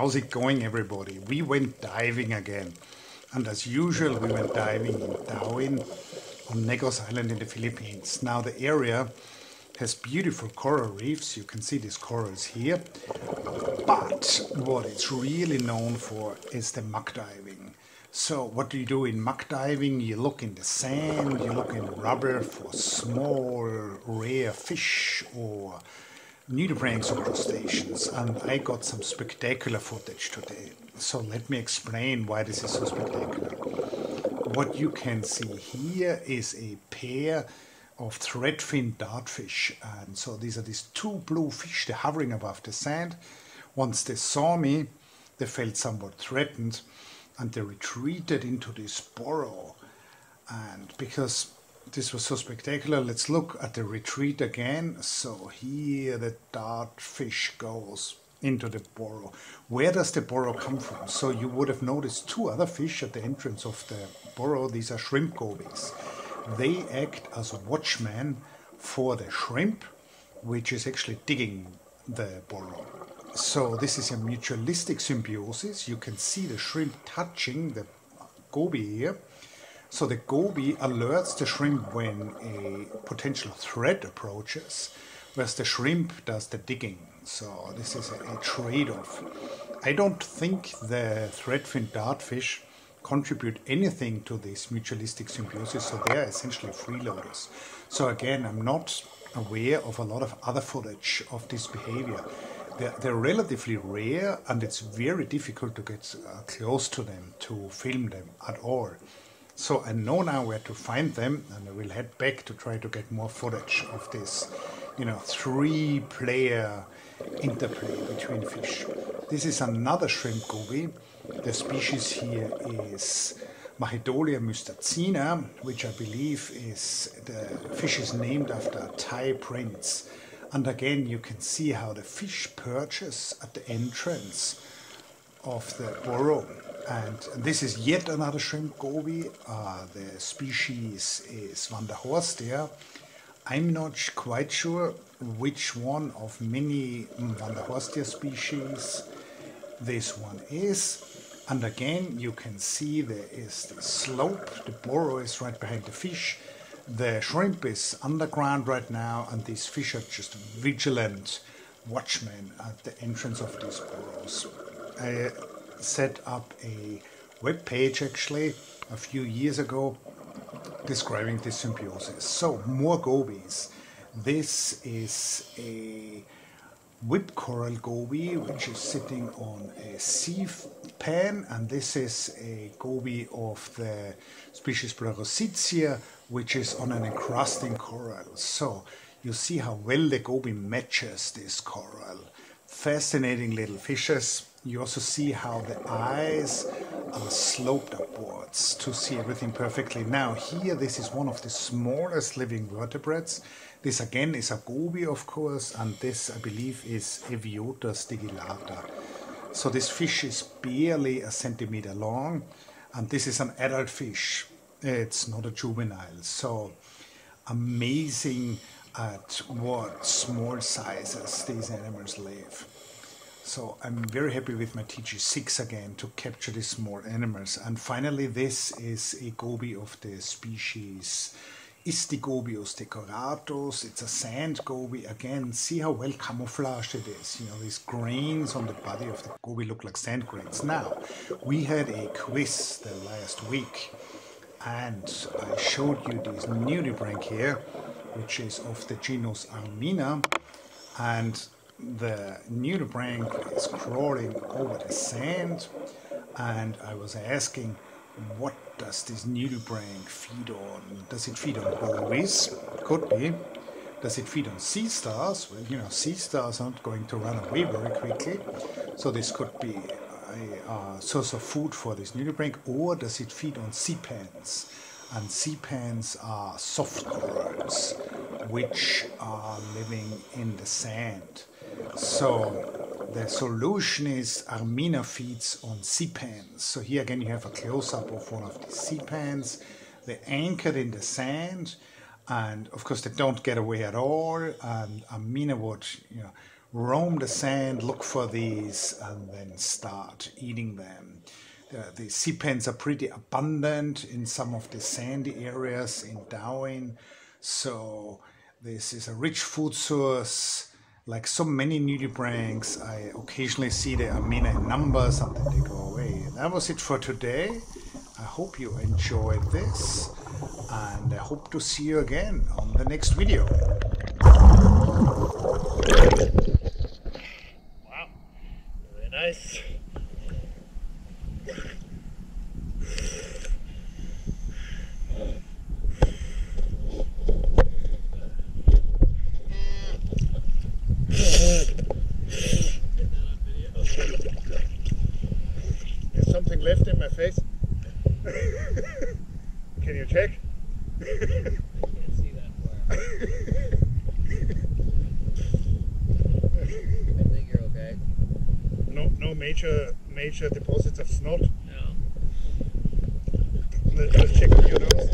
How's it going, everybody? We went diving again, and as usual we went diving in Darwin on Negros Island in the Philippines. Now the area has beautiful coral reefs. You can see these corals here, but what it's really known for is the muck diving. So what do you do in muck diving? You look in the sand, you look in rubber for small rare fish or nudibranchs or crustaceans, and I got some spectacular footage today. So let me explain why this is so spectacular. What you can see here is a pair of threadfin dartfish, and so these are these two blue fish. They're hovering above the sand. Once they saw me, they felt somewhat threatened and they retreated into this burrow. And because this was so spectacular, let's look at the retreat again. So here the dartfish goes into the burrow. Where does the burrow come from? So you would have noticed two other fish at the entrance of the burrow. These are shrimp gobies. They act as watchmen for the shrimp, which is actually digging the burrow. So this is a mutualistic symbiosis. You can see the shrimp touching the goby here. So the goby alerts the shrimp when a potential threat approaches, whereas the shrimp does the digging. So this is a trade-off. I don't think the threadfin dartfish contribute anything to this mutualistic symbiosis, so they are essentially freeloaders. So again, I'm not aware of a lot of other footage of this behavior. They're relatively rare, and it's very difficult to get close to them, to film them at all. So I know now where to find them, and I will head back to try to get more footage of this, three-player interplay between fish. This is another shrimp goby. The species here is Macedonia mystacina, which I believe is the fish is named after a Thai prince. And again, you can see how the fish perches at the entrance of the burrow. And this is yet another shrimp goby. The species is Van der Horst there. I'm not quite sure which one of many Van der Horstia species this one is. And again, you can see there is the slope. The burrow is right behind the fish. The shrimp is underground right now, and these fish are just vigilant watchmen at the entrance of these burrows. I set up a web page actually a few years ago describing this symbiosis. So more gobies. This is a whip coral goby which is sitting on a sea pan, and this is a goby of the species Ptereleotris, which is on an encrusting coral. So you see how well the goby matches this coral. Fascinating little fishes. You also see how the eyes are sloped upwards to see everything perfectly. Now here, this is one of the smallest living vertebrates. This again is a goby, of course, and this I believe is Eviota stigillata. So this fish is barely a centimeter long, and this is an adult fish. It's not a juvenile. So amazing at what small sizes these animals live. So I'm very happy with my TG6 again to capture these small animals. And finally, this is a goby of the species Istigobius decoratus. It's a sand goby. Again, see how well camouflaged it is. These grains on the body of the goby look like sand grains. Now, we had a quiz the last week, and I showed you this nudibranch here, which is of the genus Armina, and the nudibranch is crawling over the sand, and I was asking, what does this nudibranch feed on? Does it feed on gobies? Could be. Does it feed on sea stars? Well, sea stars aren't going to run away very quickly, so this could be a source of food for this nudibranch. Or does it feed on sea pans? And sea pans are soft corals which are living in the sand. So the solution is Armina feeds on sea pans. So here again you have a close-up of one of the sea pans. They're anchored in the sand, and of course they don't get away at all. And Armina would roam the sand, look for these, and then start eating them. The sea pens are pretty abundant in some of the sandy areas in Darwin, so this is a rich food source. Like so many nudibranchs, I occasionally see the Armina in numbers and then they go away. That was it for today. I hope you enjoyed this, and I hope to see you again on the next video. Wow, very nice. There's something left in my face. Can you check? I can't see that far. I think you're okay. No major deposits of snot. No. Let's check your nose.